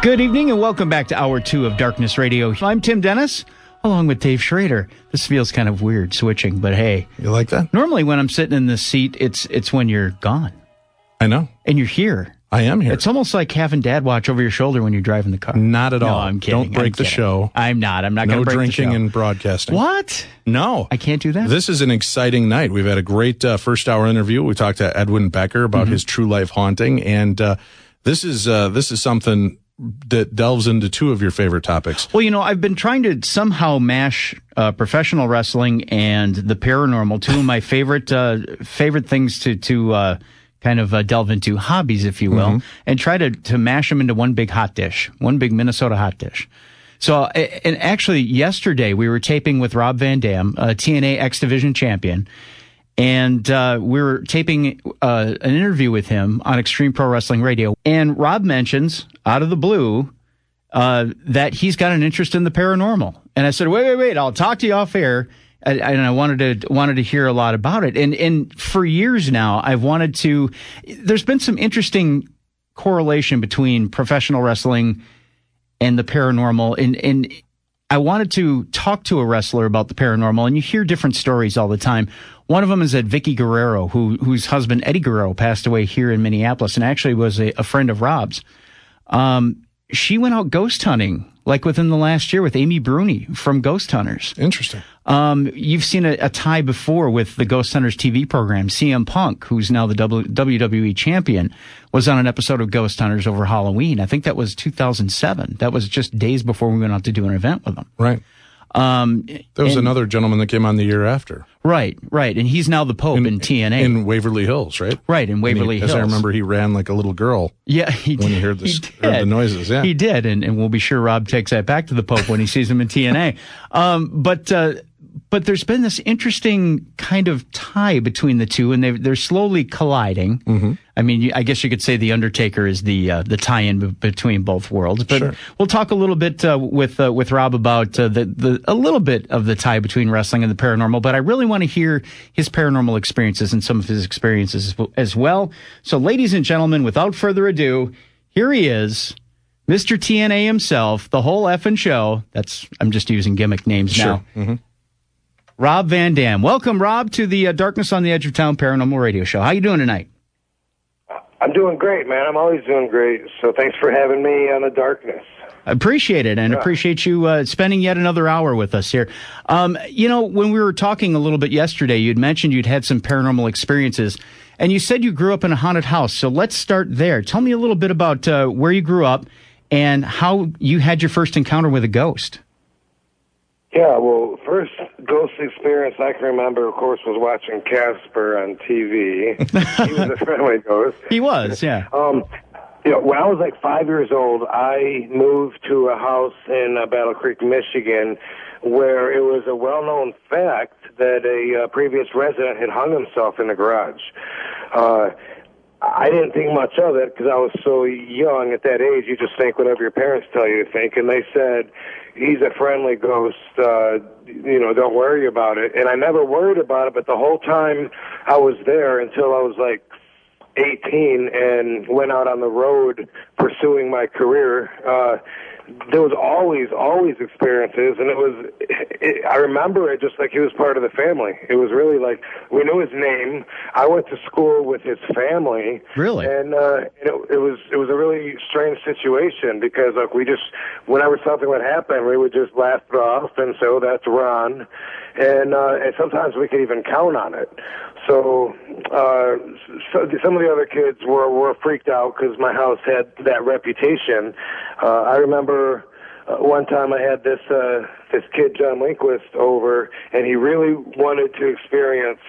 Good evening and welcome back to Hour 2 of Darkness Radio. I'm Tim Dennis, along with Dave Schrader. This feels kind of weird switching, but hey. You like that? Normally when I'm sitting in this seat, it's when you're gone. I know. And you're here. I am here. It's almost like having Dad watch over your shoulder when you're driving the car. Not at all. No, I'm kidding. Don't break the show. I'm not going to break the show. No drinking and broadcasting. What? No. I can't do that? This is an exciting night. We've had a great first hour interview. We talked to Edwin Becker about his true life haunting, and this is something that delves into two of your favorite topics. Well, I've been trying to somehow mash professional wrestling and the paranormal, two of my favorite things to kind of delve into, hobbies, if you will, and try to mash them into one big hot dish, one big Minnesota hot dish. So, and actually yesterday we were taping with Rob Van Dam, a TNA X Division champion, and we were taping an interview with him on Extreme Pro Wrestling Radio. And Rob mentions, out of the blue, that he's got an interest in the paranormal. And I said, wait, I'll talk to you off air. And I wanted to hear a lot about it. And for years now, I've wanted to. There's been some interesting correlation between professional wrestling and the paranormal. And I wanted to talk to a wrestler about the paranormal. And you hear different stories all the time. One of them is that Vicky Guerrero, whose husband Eddie Guerrero passed away here in Minneapolis, and actually was a friend of Rob's. She went out ghost hunting, like within the last year, with Amy Bruni from Ghost Hunters. Interesting. You've seen a tie before with the Ghost Hunters TV program. CM Punk, who's now the WWE champion, was on an episode of Ghost Hunters over Halloween. I think that was 2007. That was just days before we went out to do an event with them. Right. There was another gentleman that came on the year after. Right. And he's now the Pope in TNA. In Waverly Hills, right? Right, in Waverly Hills. As I remember, he ran like a little girl. Yeah, he did. When he heard the noises, yeah. He did, and we'll be sure Rob takes that back to the Pope when he sees him in TNA. But there's been this interesting kind of tie between the two, and they're slowly colliding. Mm-hmm. I mean, I guess you could say The Undertaker is the tie-in between both worlds. But sure. We'll talk a little bit with Rob about a little bit of the tie between wrestling and the paranormal. But I really want to hear his paranormal experiences and some of his experiences as well. So, ladies and gentlemen, without further ado, here he is, Mr. TNA himself, the whole effing show. I'm just using gimmick names now. Mm-hmm. Rob Van Dam. Welcome, Rob, to the Darkness on the Edge of Town Paranormal Radio Show. How you doing tonight? I'm doing great, man. I'm always doing great. So thanks for having me on the Darkness. I appreciate it, and appreciate you spending yet another hour with us here. When we were talking a little bit yesterday, you'd mentioned you'd had some paranormal experiences, and you said you grew up in a haunted house. So let's start there. Tell me a little bit about where you grew up and how you had your first encounter with a ghost. Yeah, well, first ghost experience I can remember, of course, was watching Casper on TV. He was a friendly ghost. He was, yeah. When I was like 5 years old, I moved to a house in Battle Creek, Michigan, where it was a well-known fact that a previous resident had hung himself in the garage. I didn't think much of it because I was so young at that age. You just think whatever your parents tell you to think. And they said, he's a friendly ghost, don't worry about it. And I never worried about it, but the whole time I was there until I was like 18 and went out on the road pursuing my career, there was always experiences, and I remember it just like he was part of the family. It was really like, we knew his name. I went to school with his family. Really? And it was a really strange situation because like whenever something would happen, we would just laugh it off and say, oh, that's Ron. And sometimes we could even count on it. So some of the other kids were freaked out because my house had that reputation. I remember one time I had this kid, John Linquist, over, and he really wanted to experience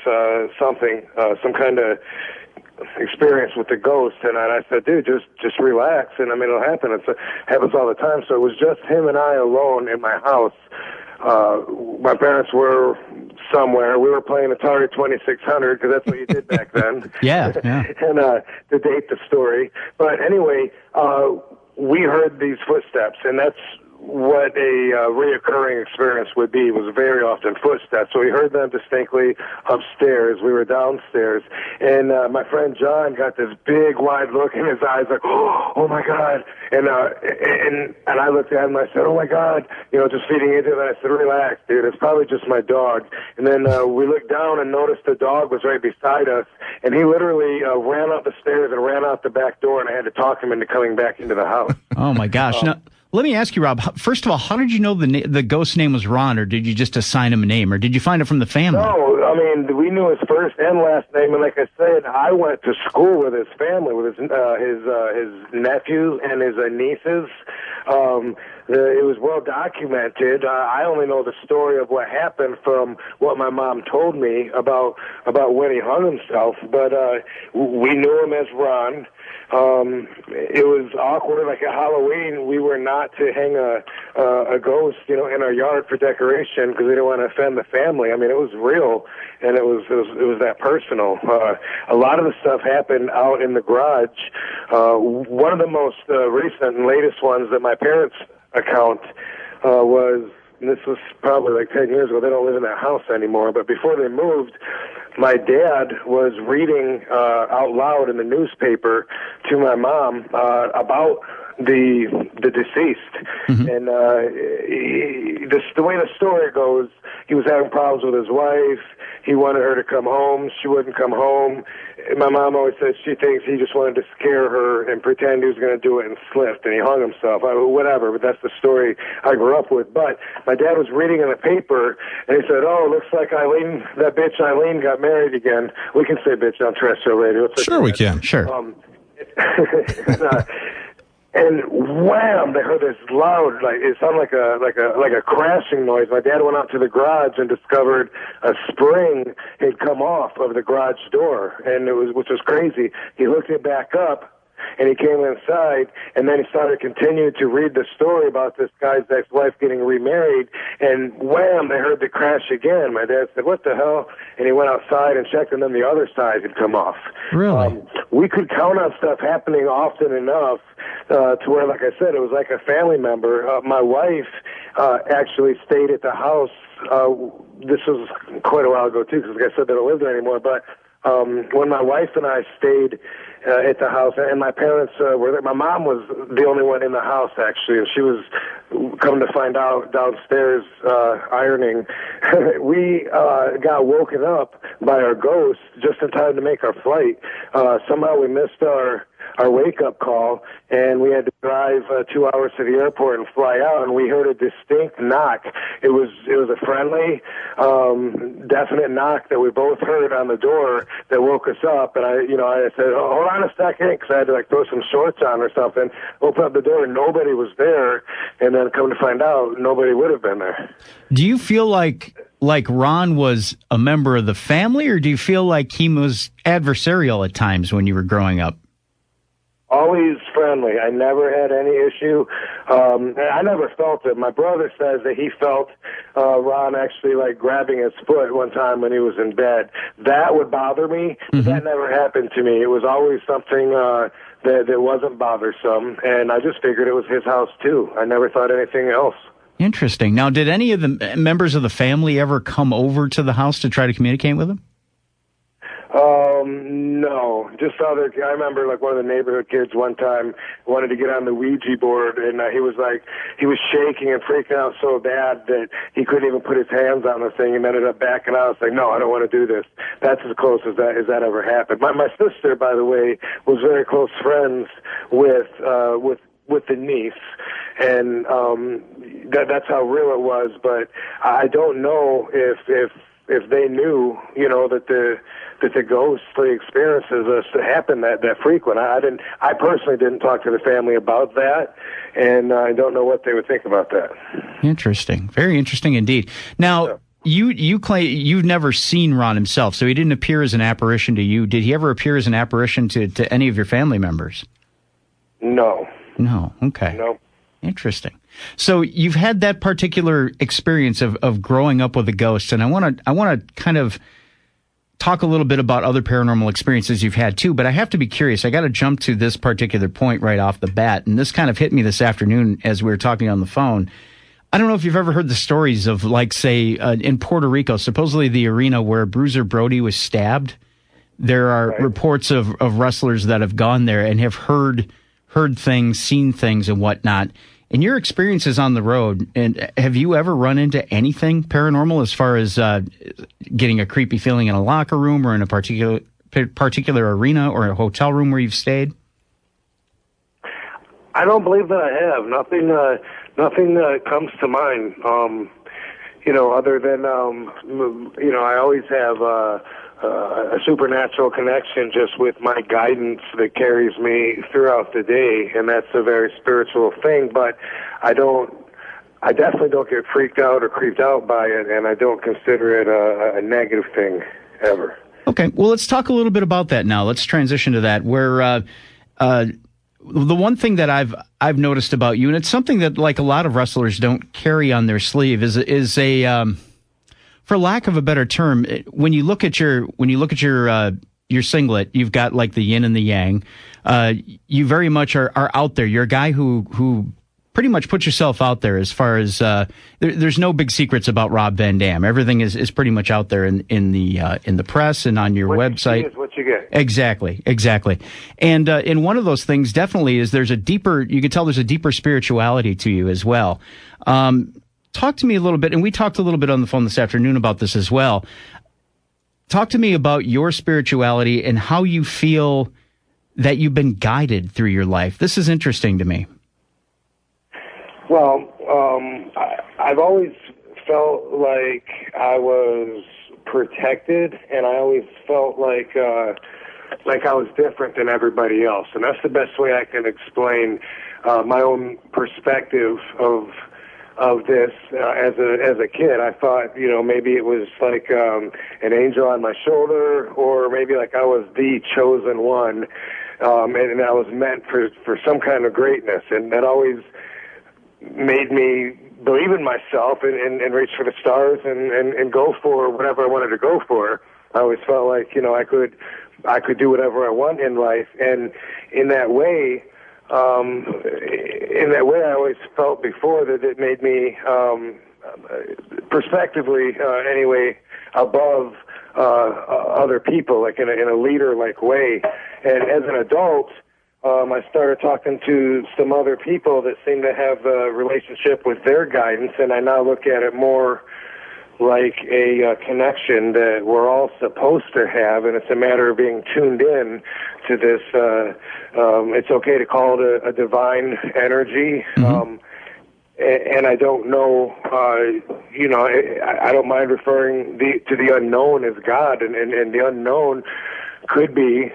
something, some kind of experience with the ghost. And I said, dude, just relax. And I mean, it'll happen. It happens all the time. So it was just him and I alone in my house. My parents were somewhere. We were playing Atari 2600 because that's what you did back then. Yeah. And to date the story. But anyway, we heard these footsteps, and that's what a reoccurring experience would be. It was very often footsteps. So we heard them distinctly upstairs. We were downstairs, and my friend John got this big wide look in his eyes, like, oh my God. And I looked at him and I said, oh my God, just feeding into it. And I said, relax, dude, it's probably just my dog. And then we looked down and noticed the dog was right beside us, and he literally ran up the stairs and ran out the back door, and I had to talk him into coming back into the house. Oh my gosh. Now, let me ask you, Rob, first of all, how did you know the ghost's name was Ron, or did you just assign him a name, or did you find it from the family? No, I mean, we knew his first and last name, and like I said, I went to school with his family, with his nephews and his nieces. It was well documented. I only know the story of what happened from what my mom told me about when he hung himself, but we knew him as Ron. It was awkward. Like at Halloween, we were not to hang a ghost, in our yard for decoration because we didn't want to offend the family. I mean, it was real, and it was that personal. A lot of the stuff happened out in the garage. One of the most recent and latest ones that my parents account was, and this was probably like 10 years ago. They don't live in that house anymore, but before they moved, my dad was reading out loud in the newspaper to my mom about the deceased. Mm-hmm. And the way the story goes, he was having problems with his wife. He wanted her to come home. She wouldn't come home. My mom always says she thinks he just wanted to scare her and pretend he was going to do it and slipped, and he hung himself. Whatever, but that's the story I grew up with. But my dad was reading in the paper, and he said, oh, looks like that bitch Eileen got married again. We can say bitch on terrestrial radio. Sure, we can. Sure. And wham! They heard this loud, it sounded like a crashing noise. My dad went out to the garage and discovered a spring had come off of the garage door, which was crazy. He hooked it back up, and he came inside, and then he started continuing to read the story about this guy's ex-wife getting remarried, and wham, they heard the crash again. My dad said, what the hell? And he went outside and checked, and then the other side had come off. Really? We could count on stuff happening often enough to where, like I said, it was like a family member. My wife actually stayed at the house. This was quite a while ago, too, because, like I said, they don't live there anymore, but when my wife and I stayed at the house, and my parents were there. My mom was the only one in the house, actually, and she was coming to find out downstairs ironing. We got woken up by our ghost just in time to make our flight. Somehow we missed our wake-up call, and we had to drive 2 hours to the airport and fly out, and we heard a distinct knock. It was a friendly, definite knock that we both heard on the door that woke us up, and I said, oh, hold on a second, because I had to throw some shorts on or something, open up the door, and nobody was there, and then come to find out, nobody would have been there. Do you feel like Ron was a member of the family, or do you feel like he was adversarial at times when you were growing up? Always friendly. I never had any issue. I never felt it. My brother says that he felt Ron actually grabbing his foot one time when he was in bed. That would bother me. Mm-hmm. That never happened to me. It was always something that wasn't bothersome, and I just figured it was his house too. I never thought anything else. Interesting. Now, did any of the members of the family ever come over to the house to try to communicate with him? No, just I remember one of the neighborhood kids one time wanted to get on the Ouija board, and he was shaking and freaking out so bad that he couldn't even put his hands on the thing and ended up backing out. It's like, no, I don't want to do this. That's as close as that ever happened. My sister, by the way, was very close friends with the niece, and that's how real it was. But I don't know if they knew, that the ghostly experiences happen that frequent. I personally didn't talk to the family about that, and I don't know what they would think about that. Interesting. Very interesting indeed. Now, you claim you've never seen Ron himself, so he didn't appear as an apparition to you. Did he ever appear as an apparition to any of your family members? No. No. Okay. No. Interesting. So you've had that particular experience of growing up with a ghost, and I want to kind of talk a little bit about other paranormal experiences you've had too, but I have to be curious. I got to jump to this particular point right off the bat, and this kind of hit me this afternoon as we were talking on the phone. I don't know if you've ever heard the stories of, like, say, in Puerto Rico, supposedly the arena where Bruiser Brody was stabbed. There are reports of wrestlers that have gone there and have heard things, seen things, and whatnot. In your experiences on the road, and have you ever run into anything paranormal as far as getting a creepy feeling in a locker room or in a particular arena or a hotel room where you've stayed? I don't believe that I have. Nothing comes to mind. Other than I always have a supernatural connection just with my guidance that carries me throughout the day, and that's a very spiritual thing. But I definitely don't get freaked out or creeped out by it, and I don't consider it a negative thing ever. Okay, well, let's talk a little bit about that now. Let's transition to that, where the one thing that I've noticed about you, and it's something that, like, a lot of wrestlers don't carry on their sleeve, is a for lack of a better term, when you look at your singlet, you've got, like, the yin and the yang. You very much are out there. You're a guy who pretty much puts yourself out there as far as there's no big secrets about Rob Van Dam. Everything is pretty much out there in the press and on your website. What you see is what you get. Exactly. And in one of those things definitely is you can tell there's a deeper spirituality to you as well. Talk to me a little bit, and we talked a little bit on the phone this afternoon about this as well. Talk to me about your spirituality and how you feel that you've been guided through your life. This is interesting to me. Well, I've always felt like I was protected, and I always felt like I was different than everybody else, and that's the best way I can explain my own perspective of this. As a kid, I thought, maybe it was like an angel on my shoulder, or maybe like I was the chosen one, and I was meant for some kind of greatness, and that always made me believe in myself and reach for the stars and go for whatever I wanted to go for. I always felt like, I could do whatever I want in life. And in that way, I always felt before that it made me, prospectively, anyway, above other people, like in a leader-like way. And as an adult, I started talking to some other people that seem to have a relationship with their guidance, and I now look at it more like a connection that we're all supposed to have, and it's a matter of being tuned in to this. It's okay to call it a divine energy. Mm-hmm. And I don't know, I don't mind referring to the unknown as God, and the unknown could be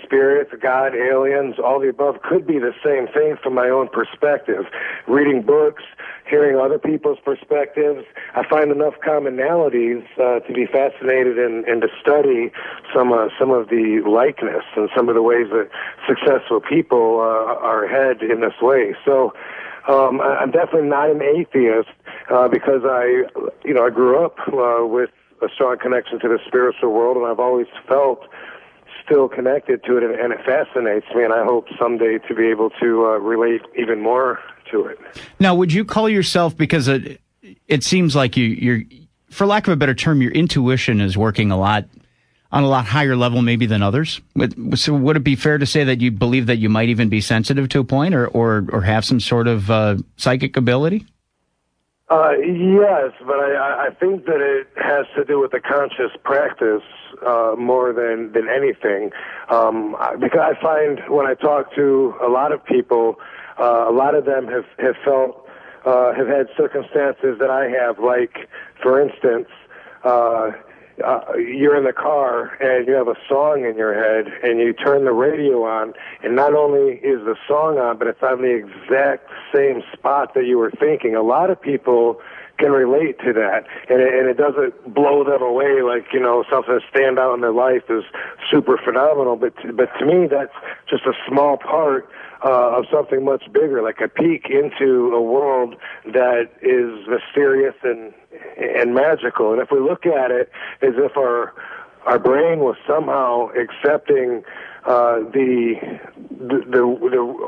spirits, God, aliens, all the above. Could be the same thing from my own perspective. Reading books, hearing other people's perspectives, I find enough commonalities to be fascinated and to study some of the likeness and some of the ways that successful people are ahead in this way. So I'm definitely not an atheist because I grew up with a strong connection to the spiritual world, and I've always felt still connected to it, and it fascinates me, and I hope someday to be able to relate even more to it. Now, would you call yourself, because it seems like you're, for lack of a better term, your intuition is working on a lot higher level maybe than others? So would it be fair to say that you believe that you might even be sensitive to a point or have some sort of psychic ability? Yes, but I think that it has to do with the conscious practice more than anything. Because I find when I talk to a lot of people, a lot of them have felt, have had circumstances that I have, like, for instance, you're in the car and you have a song in your head and you turn the radio on, and not only is the song on, but it's on the exact same spot that you were thinking. A lot of people can relate to that, and it doesn't blow them away like, you know, something that stand out in their life is super phenomenal. But to me, that's just a small part of something much bigger, like a peek into a world that is mysterious and magical. And if we look at it as if our brain was somehow accepting the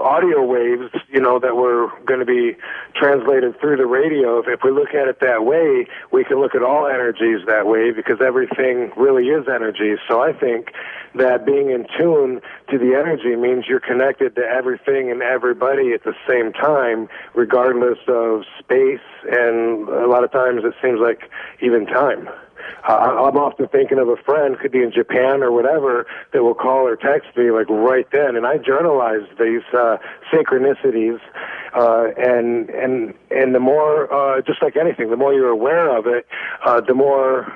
audio waves, you know, that were going to be translated through the radio. If we look at it that way, we can look at all energies that way, because everything really is energy. So I think that being in tune to the energy means you're connected to everything and everybody at the same time, regardless of space, and a lot of times it seems like even time. I'm often thinking of a friend, could be in Japan or whatever, that will call or text me like right then, and I journalize these synchronicities, and the more, just like anything, the more you're aware of it, the more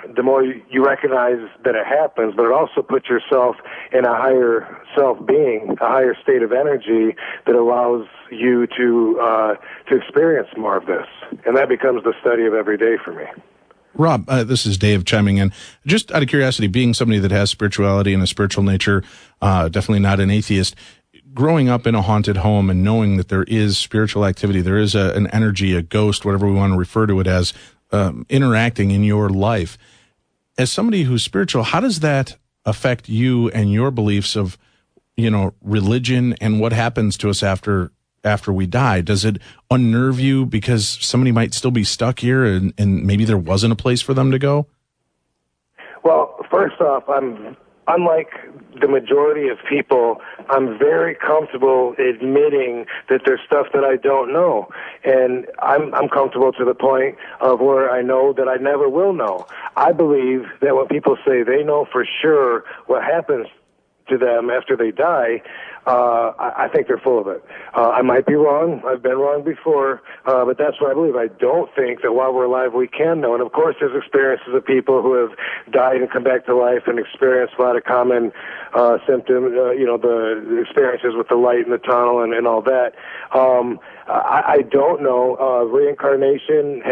you recognize that it happens. But it also puts yourself in a higher self-being, a higher state of energy that allows you to experience more of this, and that becomes the study of every day for me. Rob, this is Dave chiming in. Just out of curiosity, being somebody that has spirituality and a spiritual nature, definitely not an atheist, growing up in a haunted home and knowing that there is spiritual activity, there is an energy, a ghost, whatever we want to refer to it as, interacting in your life. As somebody who's spiritual, how does that affect you and your beliefs of, you know, religion and what happens to us after we die? Does it unnerve you because somebody might still be stuck here and maybe there wasn't a place for them to go? Well, first off, unlike the majority of people, I'm very comfortable admitting that there's stuff that I don't know. And I'm comfortable to the point of where I know that I never will know. I believe that when people say they know for sure what happens to them after they die, I think they're full of it. I might be wrong. I've been wrong before, but that's what I believe. I don't think that while we're alive we can know. And of course there's experiences of people who have died and come back to life and experienced a lot of common symptoms, you know, the experiences with the light in the tunnel and all that. I don't know. Reincarnation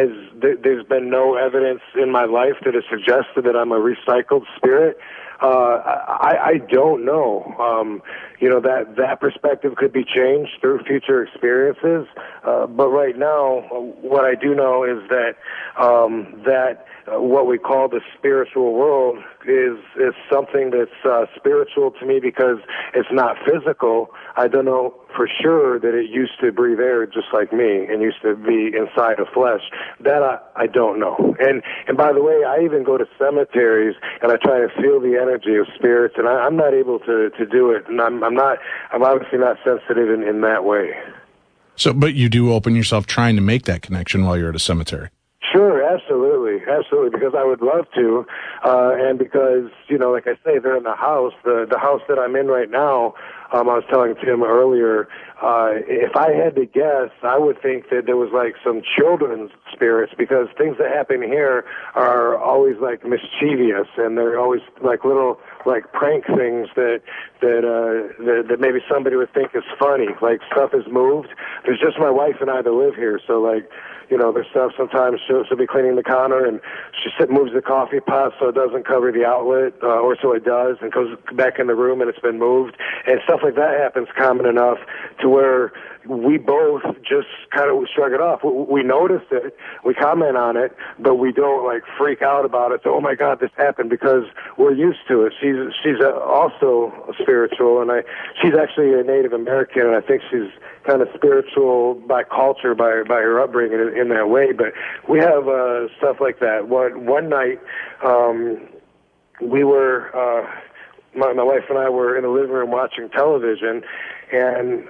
there's been no evidence in my life that has suggested that I'm a recycled spirit. I don't know. You know, that perspective could be changed through future experiences. But right now, what I do know is that what we call the spiritual world is something that's spiritual to me because it's not physical. I don't know for sure that it used to breathe air just like me and used to be inside of flesh. That I don't know. And by the way, I even go to cemeteries and I try to feel the energy of spirits, and I'm not able to do it. And I'm obviously not sensitive in that way. So, but you do open yourself trying to make that connection while you're at a cemetery. Sure, absolutely, because I would love to, and because, you know, like I say, they're in the house. The house that I'm in right now, I was telling Tim earlier, if I had to guess, I would think that there was like some children's spirits, because things that happen here are always like mischievous, and they're always like little like prank things that maybe somebody would think is funny. Like stuff is moved. There's just my wife and I that live here, so like, you know, there's stuff sometimes she'll be cleaning the counter and she moves the coffee pot so it doesn't cover the outlet, or so it does, and goes back in the room and it's been moved. And stuff like that happens common enough to where we both just kind of shrug it off. We notice it, we comment on it, but we don't like freak out about it. So, oh my God, this happened, because we're used to it. She's also spiritual, and she's actually a Native American, and I think she's kind of spiritual by culture, by her upbringing in that way. But we have stuff like that. One night, we were, my wife and I were in the living room watching television, and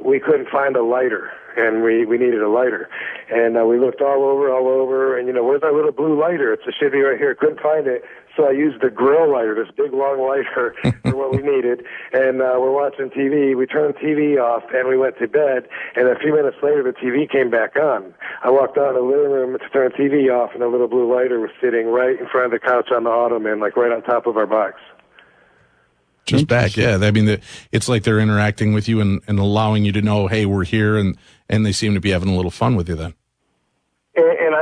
we couldn't find a lighter, and we needed a lighter. And we looked all over, and, you know, where's that little blue lighter? It should be right here. Couldn't find it. So I used the grill lighter, this big long lighter, for what we needed. And we're watching TV. We turned the TV off, and we went to bed. And a few minutes later, the TV came back on. I walked out of the living room to turn the TV off, and the little blue lighter was sitting right in front of the couch on the ottoman, like right on top of our box. Just back, yeah. I mean, it's like they're interacting with you and allowing you to know, hey, we're here, and they seem to be having a little fun with you then. And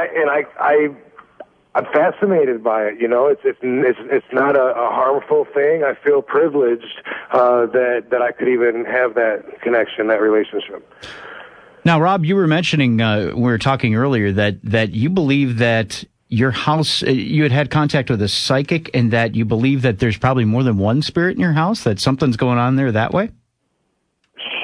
I'm fascinated by it. You know, it's not a harmful thing. I feel privileged that I could even have that connection, that relationship. Now, Rob, you were mentioning we were talking earlier that you believe that your house, you had contact with a psychic, and that you believe that there's probably more than one spirit in your house, that something's going on there that way?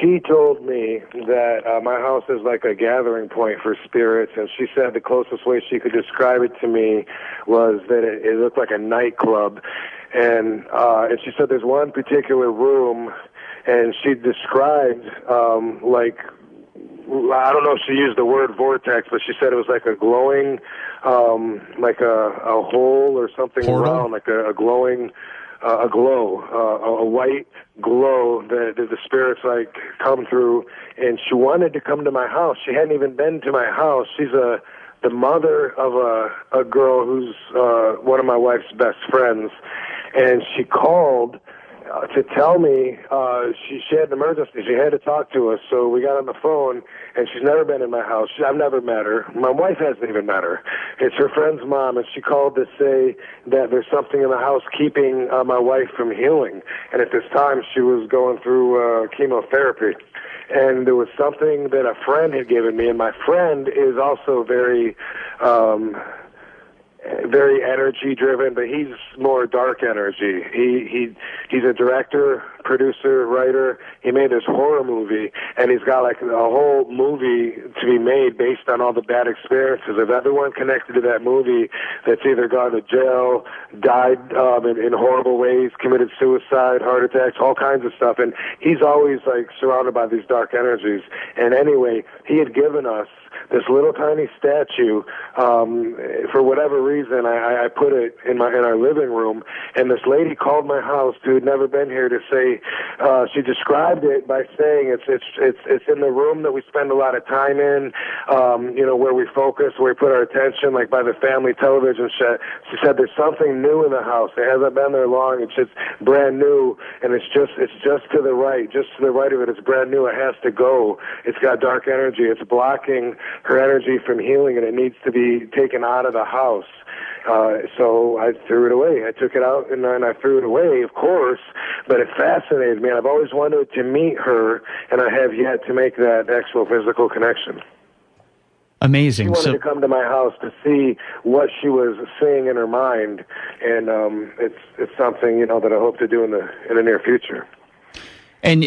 She told me that my house is like a gathering point for spirits, and she said the closest way she could describe it to me was that it looked like a nightclub. And she said there's one particular room, and she described like, I don't know if she used the word vortex, but she said it was like a glowing, like a hole or something around, like a glowing, a glow, a white glow that the spirits like come through. And she wanted to come to my house. She hadn't even been to my house. She's the mother of a girl who's one of my wife's best friends, and she called to tell me she had an emergency. She had to talk to us, so we got on the phone, and she's never been in my house. I've never met her. My wife hasn't even met her. It's her friend's mom, and she called to say that there's something in the house keeping my wife from healing. And at this time, she was going through chemotherapy. And there was something that a friend had given me, and my friend is also very energy driven, but he's more dark energy. He's a director, producer, writer. He made this horror movie, and he's got like a whole movie to be made based on all the bad experiences of everyone connected to that movie that's either gone to jail, died in horrible ways, committed suicide, heart attacks, all kinds of stuff. And he's always like surrounded by these dark energies. And anyway, he had given us this little tiny statue. For whatever reason, I put it in our living room, and this lady called my house who had never been here to say, she described it by saying it's in the room that we spend a lot of time in, where we focus, where we put our attention, like by the family television set. She said there's something new in the house. It hasn't been there long. It's just brand new, and it's just to the right, of it. It's brand new. It has to go. It's got dark energy. It's blocking her energy from healing, and it needs to be taken out of the house. So I threw it away. I took it out, and then I threw it away, of course, but it fascinated me. I've always wanted to meet her, and I have yet to make that actual physical connection. Amazing. She wanted to come to my house to see what she was seeing in her mind, and it's something, that I hope to do in the near future. And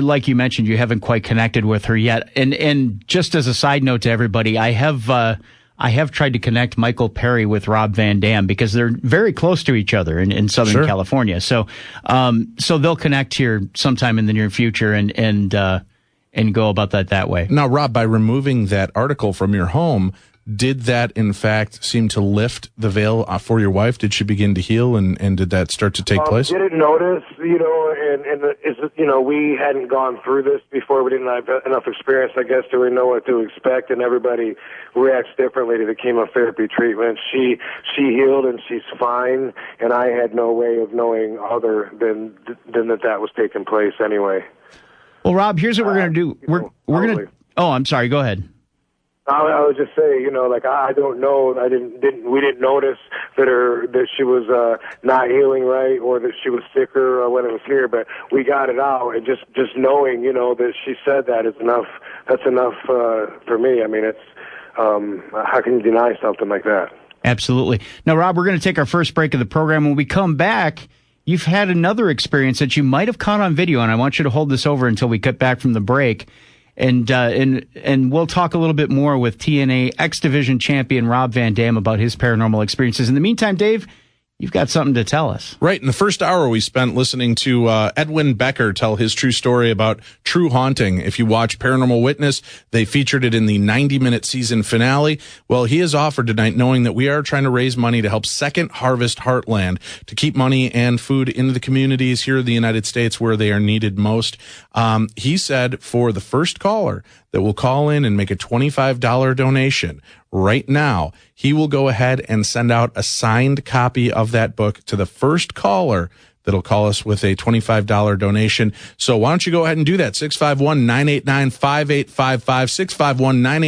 like you mentioned, you haven't quite connected with her yet. And just as a side note to everybody, I have tried to connect Michael Perry with Rob Van Dam because they're very close to each other in Southern California. So they'll connect here sometime in the near future and go about that way. Now, Rob, by removing that article from your home, did that in fact seem to lift the veil for your wife? Did she begin to heal, and did that start to take place? Didn't notice, and we hadn't gone through this before. We didn't have enough experience, I guess, to really know what to expect, and everybody reacts differently to the chemotherapy treatment. She healed, and she's fine, and I had no way of knowing other than that was taking place anyway. Well, Rob, here's what we're going to do. We're going to. Oh, I'm sorry. Go ahead. I would just say, I don't know. We didn't notice that she was not healing right, or that she was sicker when it was here. But we got it out, and just knowing, that she said that is enough. That's enough for me. I mean, it's how can you deny something like that? Absolutely. Now, Rob, we're going to take our first break of the program. When we come back, you've had another experience that you might have caught on video, and I want you to hold this over until we cut back from the break. And we'll talk a little bit more with TNA X Division champion Rob Van Dam about his paranormal experiences. In the meantime, Dave, you've got something to tell us. Right. In the first hour, we spent listening to Edwin Becker tell his true story about true haunting. If you watch Paranormal Witness, they featured it in the 90-minute season finale. Well, he has offered tonight, knowing that we are trying to raise money to help Second Harvest Heartland to keep money and food into the communities here in the United States where they are needed most. He said for the first caller that will call in and make a $25 donation right now, he will go ahead and send out a signed copy of that book to the first caller that'll call us with a $25 donation. So why don't you go ahead and do that? 651-989-5855,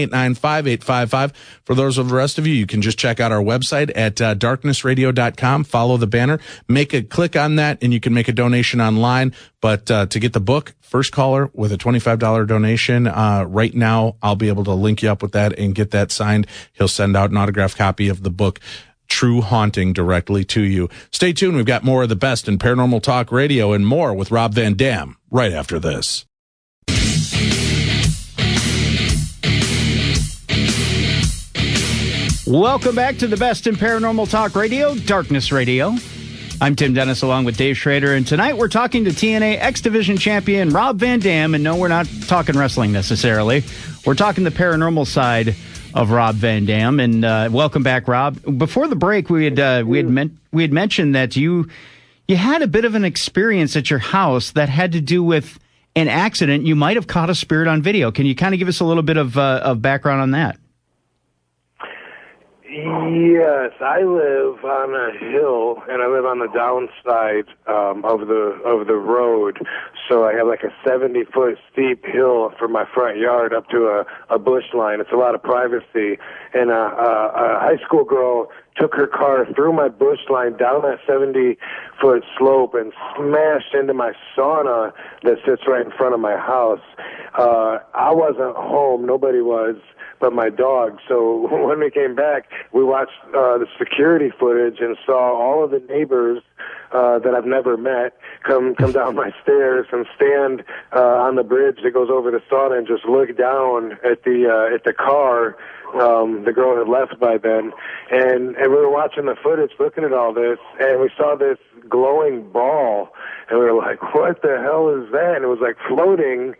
651-989-5855. For those of the rest of you, you can just check out our website at darknessradio.com. Follow the banner, make a click on that, and you can make a donation online. But to get the book, first caller with a $25 donation right now, I'll be able to link you up with that and get that signed. He'll send out an autographed copy of the book, True Haunting, directly to you. Stay tuned. We've got more of the best in paranormal talk radio and more with Rob Van Dam right after this. Welcome back to the best in paranormal talk radio, Darkness Radio. I'm Tim Dennis along with Dave Schrader, and tonight we're talking to TNA X Division champion Rob Van Dam, and no, we're not talking wrestling necessarily. We're talking the paranormal side of Rob Van Dam, and welcome back, Rob. Before the break, we had mentioned that you had a bit of an experience at your house that had to do with an accident. You might have caught a spirit on video. Can you kind of give us a little bit of background on that? Yes, I live on a hill, and I live on the downside of the road. So I have like a 70-foot steep hill from my front yard up to a bush line. It's a lot of privacy. And a high school girl took her car through my bush line down that 70-foot slope and smashed into my sauna that sits right in front of my house. I wasn't home. Nobody was but my dog. So when we came back, we watched the security footage and saw all of the neighbors that I've never met come down my stairs and stand on the bridge that goes over the sauna and just look down at the car the girl had left by then. And we were watching the footage, looking at all this, and we saw this glowing ball, and we were like, what the hell is that? And it was like floating.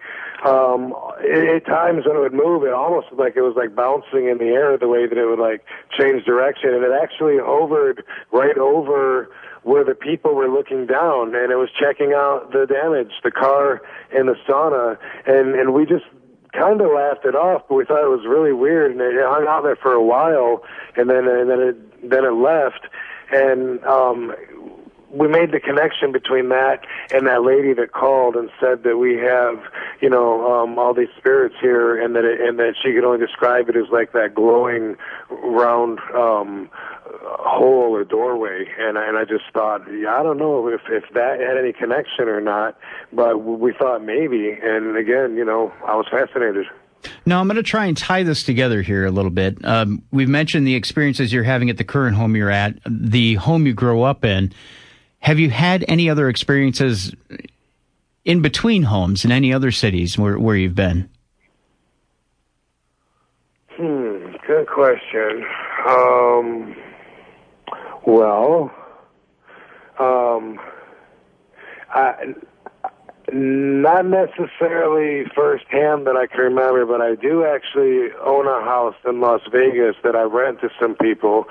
At times when it would move, it almost looked like it was like bouncing in the air, the way that it would like change direction. And it actually hovered right over where the people were looking down, and it was checking out the damage, the car and the sauna. And we just kind of laughed it off, but we thought it was really weird, and it hung out there for a while, and then it left. And we made the connection between that and that lady that called and said that we have, all these spirits here, and that she could only describe it as like that glowing round hole or doorway. And I just thought, I don't know if that had any connection or not, but we thought maybe. And again, I was fascinated. Now, I'm going to try and tie this together here a little bit. We've mentioned the experiences you're having at the current home you're at, the home you grew up in. Have you had any other experiences in between homes in any other cities where you've been? Good question. Not necessarily firsthand that I can remember, but I do actually own a house in Las Vegas that I rent to some people,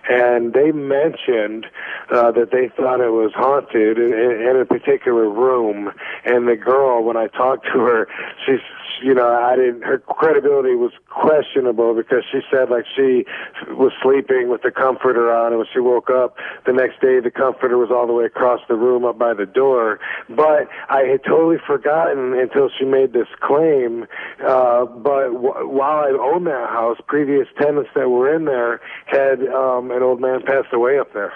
and they mentioned that they thought it was haunted in a particular room. And the girl, when I talked to her, she's, her credibility was questionable, because she said like she was sleeping with the comforter on, and when she woke up the next day, the comforter was all the way across the room up by the door. But I had totally forgotten until she made this claim. But while I owned that house, previous tenants that were in there had an old man passed away up there.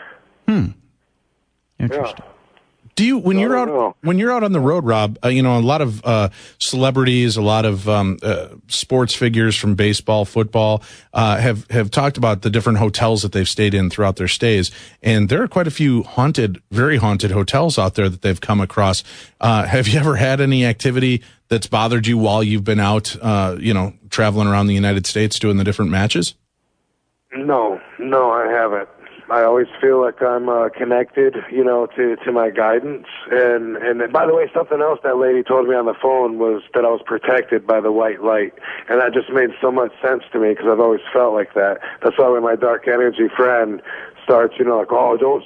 Interesting. Yeah. Do you, when you're out on the road, Rob, a lot of celebrities, a lot of sports figures from baseball, football, have talked about the different hotels that they've stayed in throughout their stays, and there are quite a few very haunted hotels out there that they've come across. Have you ever had any activity that's bothered you while you've been out, traveling around the United States doing the different matches? No, I haven't. I always feel like I'm connected, to my guidance. And by the way, something else that lady told me on the phone was that I was protected by the white light. And that just made so much sense to me, because I've always felt like that. That's why when my dark energy friend starts, like, oh, don't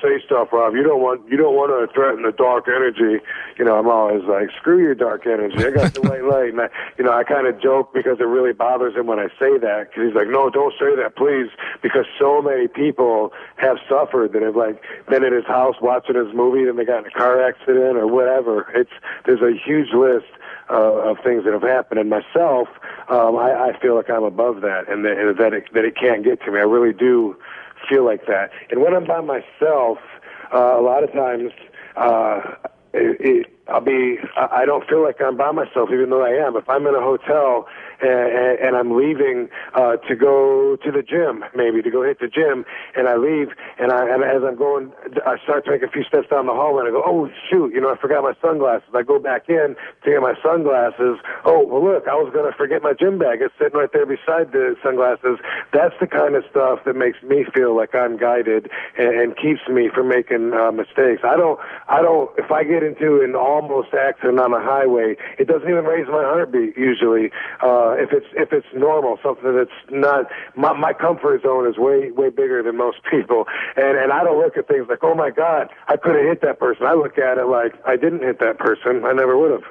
say stuff, Rob. You don't want to threaten the dark energy. I'm always like, screw your dark energy. I got the white light, and I kind of joke because it really bothers him when I say that, because he's like, no, don't say that, please, because so many people have suffered that have been in his house watching his movie, and they got in a car accident or whatever. There's a huge list of things that have happened, and myself, I feel like I'm above that, and that it can't get to me. I really do feel like that. And when I'm by myself, a lot of times, I don't feel like I'm by myself, even though I am. If I'm in a hotel and I'm leaving to go to the gym, maybe to go hit the gym, and I leave, and as I'm going, I start to make a few steps down the hallway, and I go, oh shoot, I forgot my sunglasses. I go back in to get my sunglasses. Oh well, look, I was going to forget my gym bag. It's sitting right there beside the sunglasses. That's the kind of stuff that makes me feel like I'm guided and keeps me from making mistakes. I don't. If I get into an almost accident on a highway, it doesn't even raise my heartbeat usually. If it's normal, something that's not my comfort zone is way bigger than most people, and I don't look at things like, oh my God, I could have hit that person. I look at it like, I didn't hit that person. I never would have.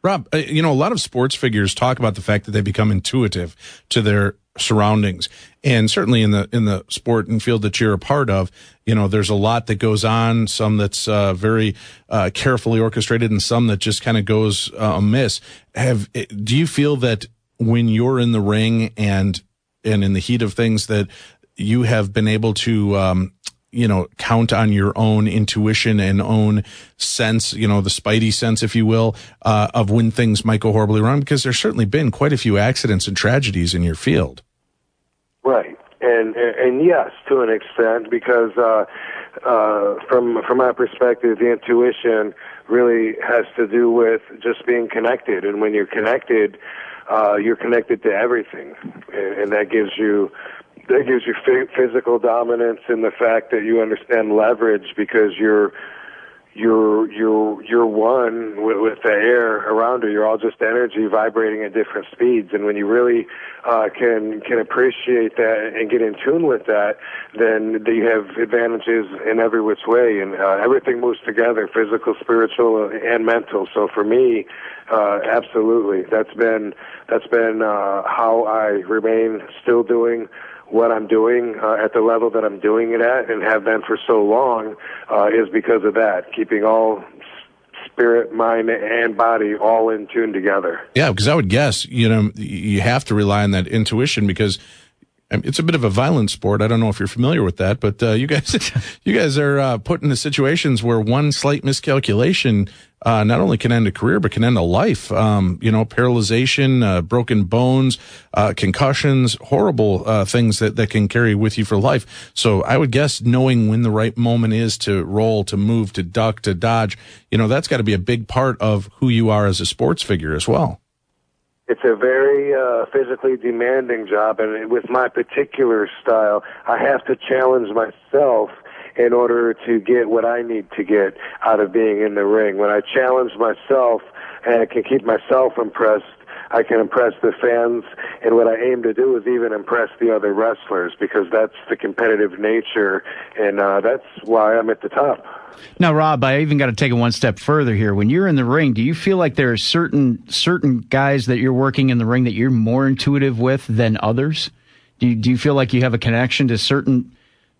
Rob, a lot of sports figures talk about the fact that they become intuitive to their surroundings, and certainly in the sport and field that you're a part of, there's a lot that goes on, some that's very carefully orchestrated, and some that just kind of goes amiss. Do you feel that when you're in the ring and in the heat of things that you have been able to count on your own intuition and own sense, the spidey sense, if you will, of when things might go horribly wrong? Because there's certainly been quite a few accidents and tragedies in your field. Right. And yes, to an extent, because from my perspective, the intuition really has to do with just being connected. And when you're connected to everything, and that gives you physical dominance in the fact that you understand leverage, because you're one with the air around you. You're all just energy vibrating at different speeds, and when you really can appreciate that and get in tune with that, then you have advantages in every which way, and everything moves together: physical, spiritual, and mental. So for me, absolutely, that's been how I remain still doing what I'm doing at the level that I'm doing it at, and have been for so long, is because of that, keeping all spirit, mind, and body all in tune together. Yeah, because I would guess, you have to rely on that intuition, because it's a bit of a violent sport. I don't know if you're familiar with that, but you guys are put into situations where one slight miscalculation not only can end a career, but can end a life. Paralyzation, broken bones, concussions, horrible things that can carry with you for life. So I would guess knowing when the right moment is to roll, to move, to duck, to dodge, that's got to be a big part of who you are as a sports figure as well. It's a very physically demanding job, and with my particular style, I have to challenge myself in order to get what I need to get out of being in the ring. When I challenge myself and I can keep myself impressed, I can impress the fans, and what I aim to do is even impress the other wrestlers, because that's the competitive nature, and that's why I'm at the top. Now, Rob, I even got to take it one step further here. When you're in the ring, do you feel like there are certain guys that you're working in the ring that you're more intuitive with than others? Do you feel like you have a connection to certain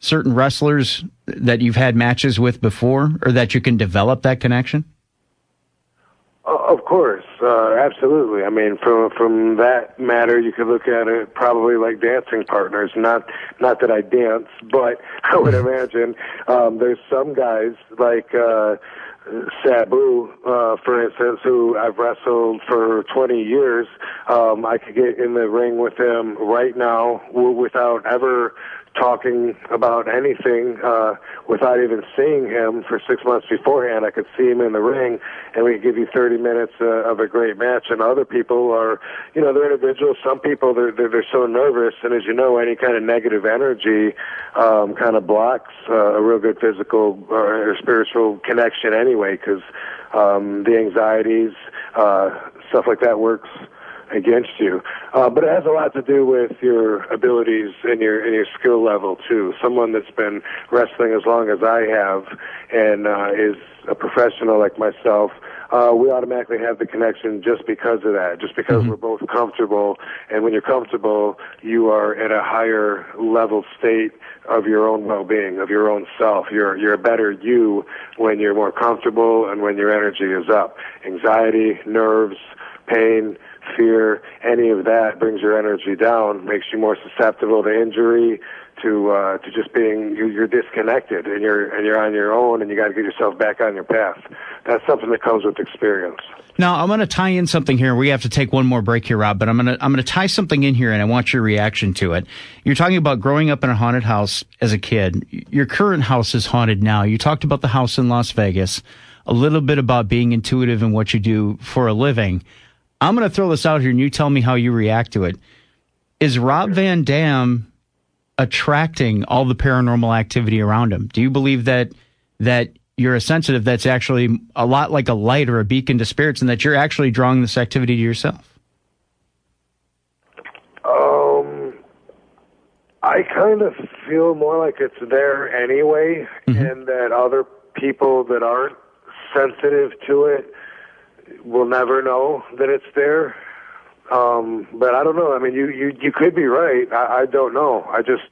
wrestlers that you've had matches with before, or that you can develop that connection? Of course, absolutely. I mean, from that matter, you could look at it probably like dancing partners. Not that I dance, but I would imagine there's some guys like Sabu, for instance, who I've wrestled for 20 years. I could get in the ring with him right now without ever talking about anything, without even seeing him for 6 months beforehand. I could see him in the ring, and we could give you 30 minutes of a great match. And other people are, they're individuals. Some people, they're so nervous, and as you know, any kind of negative energy kind of blocks a real good physical or spiritual connection anyway, because the anxieties, stuff like that works against you. But it has a lot to do with your abilities and your skill level too. Someone that's been wrestling as long as I have and is a professional like myself, we automatically have the connection just because of that, just because we're both comfortable. And when you're comfortable, you are at a higher level state of your own well-being, of your own self. You're a better you when you're more comfortable and when your energy is up. Anxiety, nerves, pain, fear, any of that brings your energy down, makes you more susceptible to injury, to just being you're disconnected and you're on your own and you got to get yourself back on your path. That's something that comes with experience. Now, I'm going to tie in something here. We have to take one more break here, Rob, but I'm going to tie something in here, and I want your reaction to it. You're talking about growing up in a haunted house as a kid. Your current house is haunted now. You talked about the house in Las Vegas, a little bit about being intuitive in what you do for a living. I'm going to throw this out here, and you tell me how you react to it. Is Rob Van Dam attracting all the paranormal activity around him? Do you believe that you're a sensitive that's actually a lot like a light or a beacon to spirits, and that you're actually drawing this activity to yourself? I kind of feel more like it's there anyway, and that other people that aren't sensitive to it will never know that it's there. But I don't know. I mean, you could be right. I don't know. I just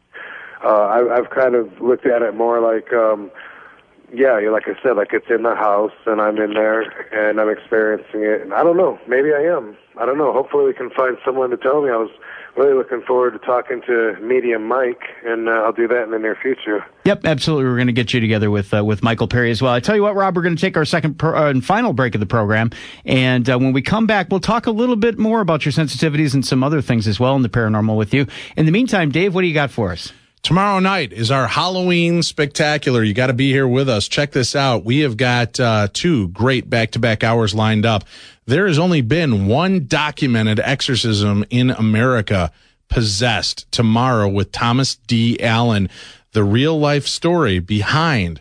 I've kind of looked at it more like like I said, like it's in the house and I'm in there and I'm experiencing it. And I don't know. Maybe I am. I don't know. Hopefully we can find someone to tell me. I was really looking forward to talking to Medium Mike, and I'll do that in the near future. Yep, absolutely. We're going to get you together with Michael Perry as well. I tell you what, Rob, we're going to take our second and final break of the program, and when we come back, we'll talk a little bit more about your sensitivities and some other things as well in the paranormal with you. In the meantime, Dave, what do you got for us? Tomorrow night is our Halloween spectacular. You got to be here with us. Check this out. We have got 2 great back-to-back hours lined up. There has only been one documented exorcism in America, Possessed, tomorrow with Thomas D. Allen, the real-life story behind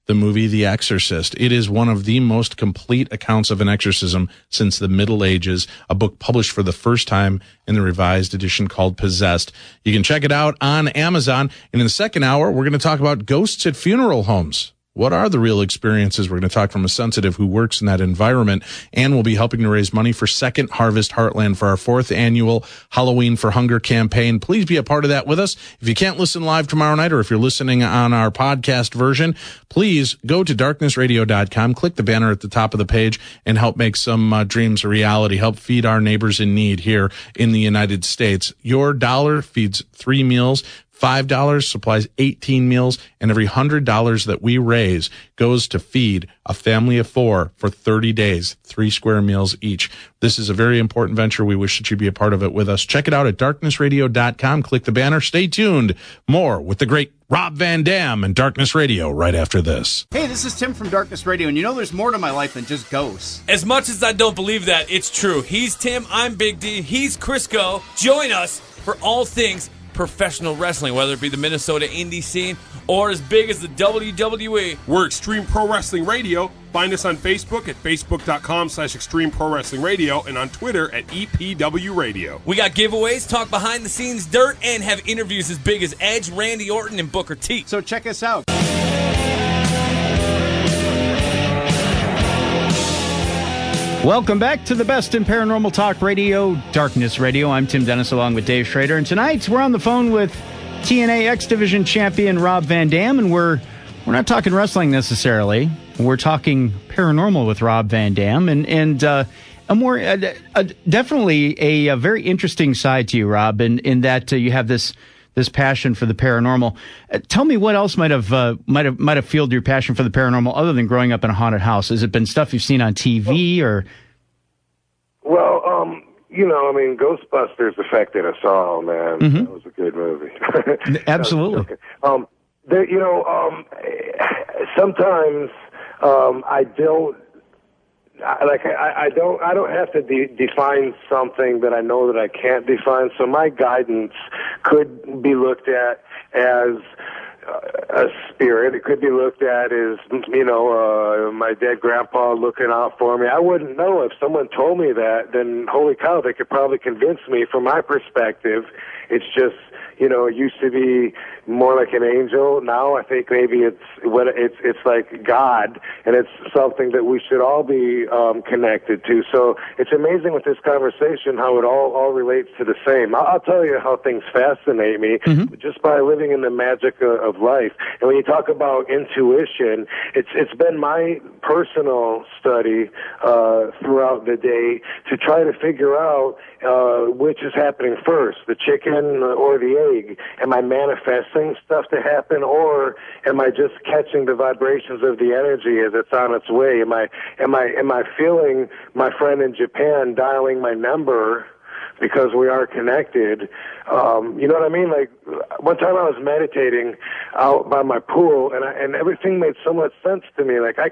the movie The Exorcist. It is one of the most complete accounts of an exorcism since the Middle Ages, a book published for the first time in the revised edition called Possessed. You can check it out on Amazon. And in the second hour, we're going to talk about ghosts at funeral homes. What are the real experiences? We're going to talk from a sensitive who works in that environment, and we'll be helping to raise money for Second Harvest Heartland for our 4th annual Halloween for Hunger campaign. Please be a part of that with us. If you can't listen live tomorrow night, or if you're listening on our podcast version, please go to darknessradio.com, click the banner at the top of the page, and help make some dreams a reality. Help feed our neighbors in need here in the United States. Your dollar feeds 3 meals. $5 supplies 18 meals, and every $100 that we raise goes to feed a family of 4 for 30 days, 3 square meals each. This is a very important venture. We wish that you'd be a part of it with us. Check it out at darknessradio.com. Click the banner. Stay tuned. More with the great Rob Van Dam and Darkness Radio right after this. Hey, this is Tim from Darkness Radio, and you know there's more to my life than just ghosts. As much as I don't believe that, it's true. He's Tim, I'm Big D, he's Crisco. Join us for all things professional wrestling, whether it be the Minnesota indie scene or as big as the WWE. We're Extreme Pro Wrestling Radio. Find us on Facebook at facebook.com/Extreme Pro Wrestling Radio and on Twitter at EPW Radio. We got giveaways, talk behind the scenes dirt, and have interviews as big as Edge, Randy Orton, and Booker T. So check us out. Welcome back to the best in paranormal talk radio, Darkness Radio. I'm Tim Dennis along with Dave Schrader, and tonight we're on the phone with TNA X Division champion Rob Van Dam, and we're not talking wrestling necessarily. We're talking paranormal with Rob Van Dam, and definitely a very interesting side to you, Rob, in that you have this passion for the paranormal. Tell me what else might have fueled your passion for the paranormal other than growing up in a haunted house. Has it been stuff you've seen on TV or? Well, I mean, Ghostbusters affected us all, man. Mm-hmm. That was a good movie. Absolutely. Sometimes I don't. I don't have to define something that I know that I can't define. So my guidance could be looked at as a spirit. It could be looked at as, my dead grandpa looking out for me. I wouldn't know. If someone told me that, then holy cow, they could probably convince me. From my perspective, it's just, it used to be more like an angel. Now I think maybe it's like God, and it's something that we should all be connected to. So it's amazing with this conversation how it all relates to the same. I'll tell you how things fascinate me just by living in the magic of life. And when you talk about intuition, it's been my personal study throughout the day to try to figure out which is happening first, the chicken or the egg. Am I manifesting stuff to happen, or am I just catching the vibrations of the energy as it's on its way? Am I feeling my friend in Japan dialing my number because we are connected? You know what I mean? Like, one time I was meditating out by my pool, and everything made so much sense to me. Like, I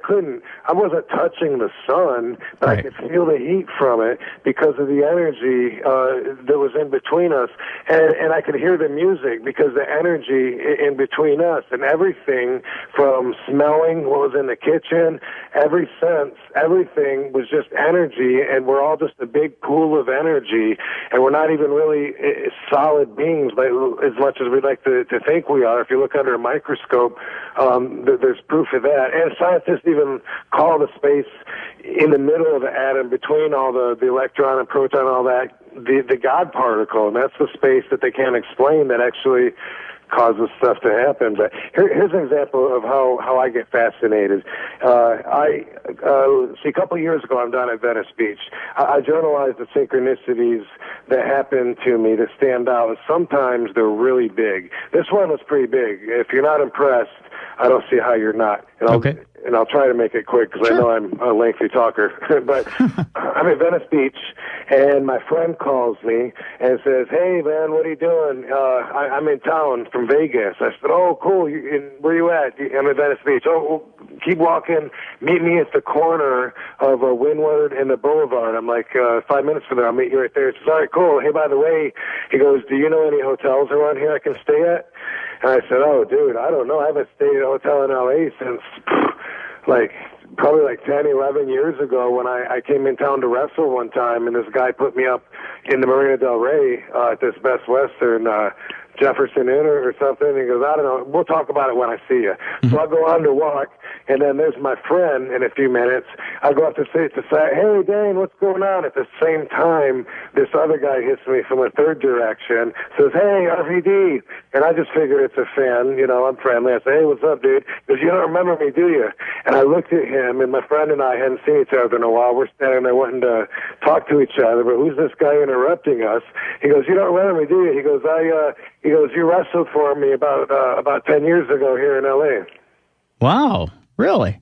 wasn't touching the sun, but right. I could feel the heat from it because of the energy that was in between us. And I could hear the music because the energy in between us, and everything from smelling what was in the kitchen, every sense, everything was just energy, and we're all just a big pool of energy, and we're not even really solid beings, but as much as we'd like to think we are. If you look under a microscope, there's proof of that. And scientists even call the space in the middle of the atom, between all the electron and proton, all that, the God particle, and that's the space that they can't explain that actually causes stuff to happen. But here's an example of how I get fascinated. A couple of years ago, I'm down at Venice Beach. I journalized the synchronicities that happen to me that stand out, and sometimes they're really big. This one was pretty big. If you're not impressed, I don't see how you're not. And I'll try to make it quick because I know I'm a lengthy talker. But I'm at Venice Beach, and my friend calls me and says, "Hey, man, what are you doing?" I'm in town from Vegas. I said, "Oh, cool. Where you at?" I'm at Venice Beach. "Oh, well, keep walking. Meet me at the corner of Windward and the Boulevard." I'm like, 5 minutes from there. I'll meet you right there. He says, "All right, cool. Hey, by the way," he goes, "do you know any hotels around here I can stay at?" And I said, "Oh, dude, I don't know. I haven't stayed at a hotel in L.A. since probably 10, 11 years ago when I came in town to wrestle one time, and this guy put me up in the Marina Del Rey at this Best Western Jefferson Inn or something." And he goes, "I don't know. We'll talk about it when I see you." So I go on to walk, and then there's my friend in a few minutes. I go up to say, "Hey, Dane, what's going on?" At the same time, this other guy hits me from a third direction, says, "Hey, RVD." And I just figure it's a fan. I'm friendly. I say, "Hey, what's up, dude?" He goes, "You don't remember me, do you?" And I looked at him, and my friend and I hadn't seen each other in a while. We're standing there wanting to talk to each other, but who's this guy interrupting us? He goes, "You don't remember me, do you?" He goes, "You wrestled for me about 10 years ago here in L.A." Wow, really?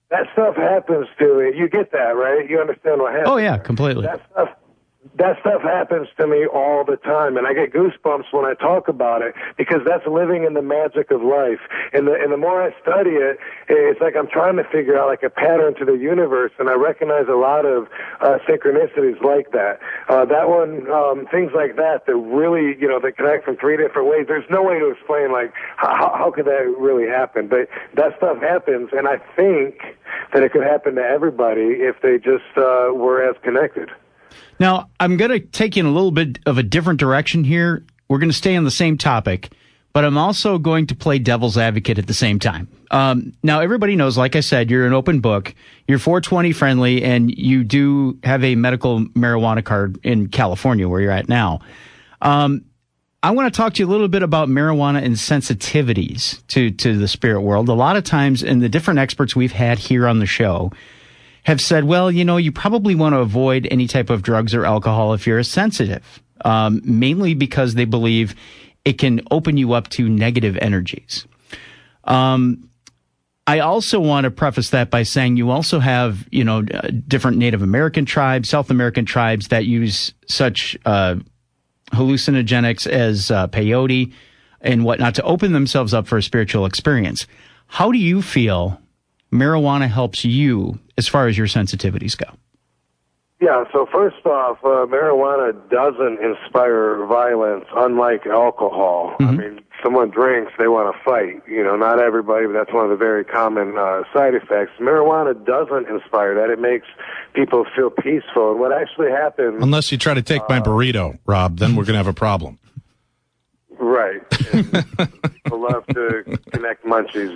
That stuff happens to me. You get that, right? You understand what happens? Oh, yeah, completely. That stuff happens to me all the time, and I get goosebumps when I talk about it because that's living in the magic of life. And the more I study it, it's like I'm trying to figure out like a pattern to the universe, and I recognize a lot of synchronicities like that. That one, things like that really, that connect from three different ways. There's no way to explain like how could that really happen, but that stuff happens, and I think that it could happen to everybody if they just were as connected. Now, I'm going to take you in a little bit of a different direction here. We're going to stay on the same topic, but I'm also going to play devil's advocate at the same time. Now, everybody knows, like I said, you're an open book. You're 420 friendly, and you do have a medical marijuana card in California, where you're at now. I want to talk to you a little bit about marijuana and sensitivities to the spirit world. A lot of times, and the different experts we've had here on the show have said, well, you probably want to avoid any type of drugs or alcohol if you're a sensitive, mainly because they believe it can open you up to negative energies. I also want to preface that by saying you also have, different Native American tribes, South American tribes that use such hallucinogenics as peyote and whatnot to open themselves up for a spiritual experience. How do you feel marijuana helps you as far as your sensitivities go? Yeah, so first off, marijuana doesn't inspire violence, unlike alcohol. I mean, someone drinks, they want to fight. You know, not everybody, but that's one of the very common side effects. Marijuana doesn't inspire that. It makes people feel peaceful. And what actually happens... Unless you try to take my burrito, Rob, then we're going to have a problem. Right. People love to connect munchies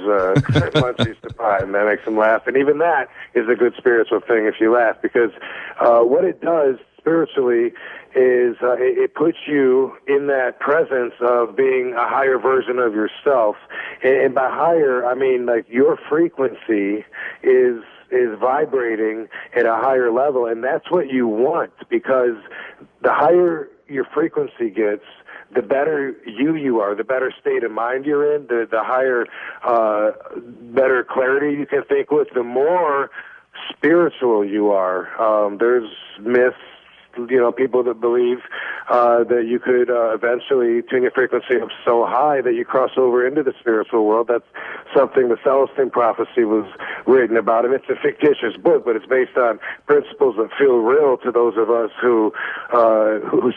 to pie, and that makes them laugh. And even that is a good spiritual thing if you laugh, because what it does spiritually is it puts you in that presence of being a higher version of yourself. And by higher, I mean like your frequency is vibrating at a higher level, and that's what you want, because the higher your frequency gets, the better you are, the better state of mind you're in, the higher, better clarity you can think with, the more spiritual you are. There's myths, people that believe that you could eventually tune your frequency up so high that you cross over into the spiritual world. That's something the Celestine prophecy was written about, and it's a fictitious book, but it's based on principles that feel real to those of us who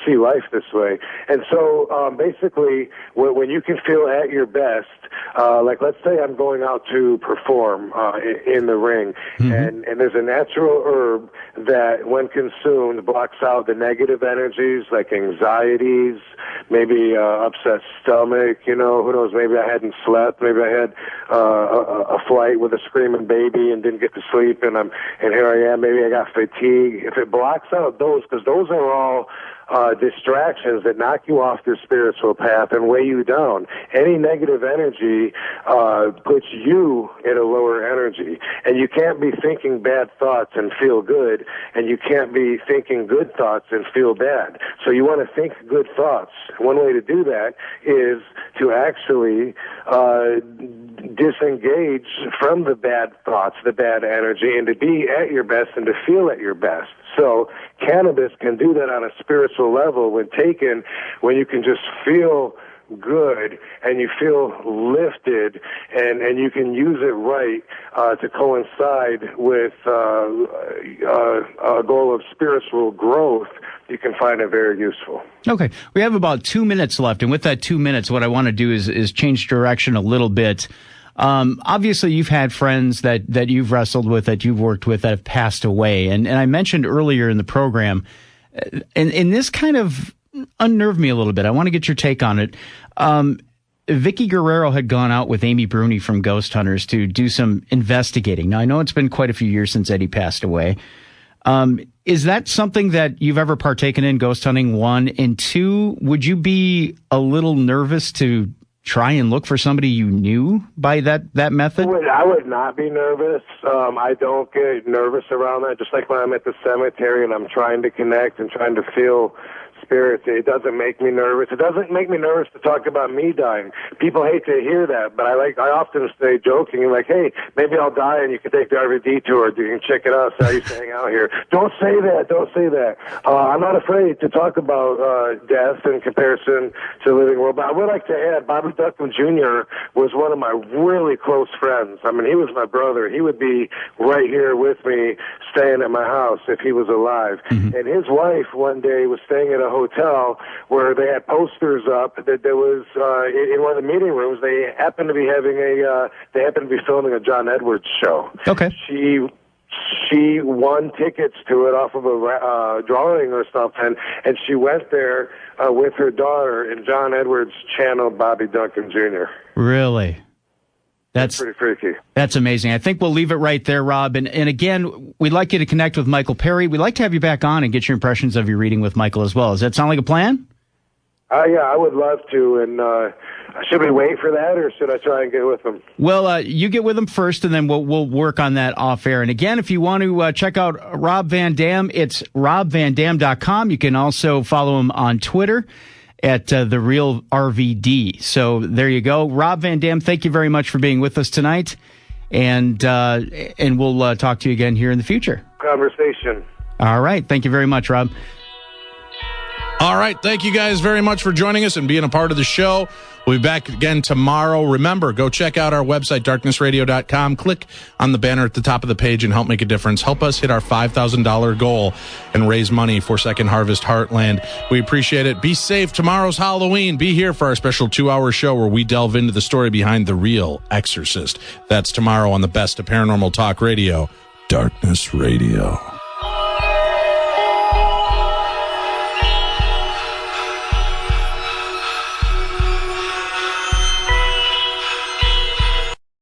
see life this way. And so basically, when you can feel at your best, like let's say I'm going out to perform in the ring, and there's a natural herb that, when consumed, blocks out the negative energies like anxieties, maybe upset stomach, who knows, maybe I hadn't slept, maybe I had a flight with a screaming baby and didn't get to sleep, and here I am, maybe I got fatigue. If it blocks out those, because those are all distractions that knock you off your spiritual path and weigh you down. Any negative energy puts you at a lower energy, and you can't be thinking bad thoughts and feel good, and you can't be thinking good thoughts and feel bad. So you want to think good thoughts. One way to do that is to actually disengage from the bad thoughts, the bad energy, and to be at your best and to feel at your best. So cannabis can do that on a spiritual level when taken, when you can just feel good and you feel lifted, and you can use it right to coincide with a goal of spiritual growth. You can find it very useful. Okay. We have about 2 minutes left, and with that 2 minutes, what I want to do is change direction a little bit. Obviously, you've had friends that you've wrestled with, that you've worked with, that have passed away. And I mentioned earlier in the program, and this kind of unnerved me a little bit. I want to get your take on it. Vicky Guerrero had gone out with Amy Bruni from Ghost Hunters to do some investigating. Now, I know it's been quite a few years since Eddie passed away. Is that something that you've ever partaken in, ghost hunting, one? And two, would you be a little nervous to try and look for somebody you knew by that method? I would not be nervous. I don't get nervous around that. Just like when I'm at the cemetery and I'm trying to connect and trying to feel spirits, it doesn't make me nervous. It doesn't make me nervous to talk about me dying. People hate to hear that, but I often say joking, like, hey, maybe I'll die and you can take the RV detour. You can check it out. So I used to hang out here. Don't say that. Don't say that. I'm not afraid to talk about death in comparison to the living world. But I would like to add, Bobby Duckham Jr. was one of my really close friends. I mean, he was my brother. He would be right here with me, staying at my house if he was alive. And his wife one day was staying at a hotel where they had posters up that there was in one of the meeting rooms. They happened to be filming a John Edwards show. Okay. She won tickets to it off of a drawing or something, and she went there with her daughter, and John Edwards channeled Bobby Duncan Jr. Really? That's pretty freaky. That's amazing. I think we'll leave it right there, Rob. And again, we'd like you to connect with Michael Perry. We'd like to have you back on and get your impressions of your reading with Michael as well. Does that sound like a plan? Yeah, I would love to. And should we wait for that, or should I try and get with him? Well, you get with him first, and then we'll work on that off air. And again, if you want to check out Rob Van Dam, it's robvandam.com. You can also follow him on Twitter at The Real RVD. So there you go. Rob Van Dam, thank you very much for being with us tonight. And we'll talk to you again here in the future. Conversation. All right. Thank you very much, Rob. All right. Thank you guys very much for joining us and being a part of the show. We'll be back again tomorrow. Remember, go check out our website, darknessradio.com. Click on the banner at the top of the page and help make a difference. Help us hit our $5,000 goal and raise money for Second Harvest Heartland. We appreciate it. Be safe. Tomorrow's Halloween. Be here for our special 2-hour show where we delve into the story behind the real exorcist. That's tomorrow on the best of Paranormal Talk Radio, Darkness Radio.